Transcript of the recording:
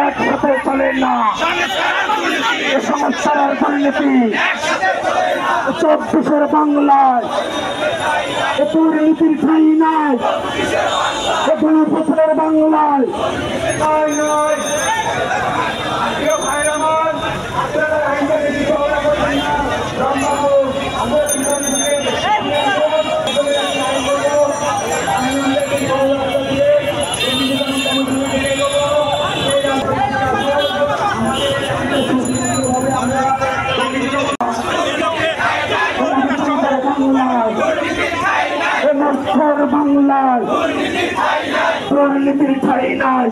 একসাথে চলে না সংস্কার দুর্নীতি 24-এর বাংলায় দুর্নীতির ঠাঁই নাই 2 বছরের বাংলায় বাংলায় দুর্নীতির ঠাঁই নাই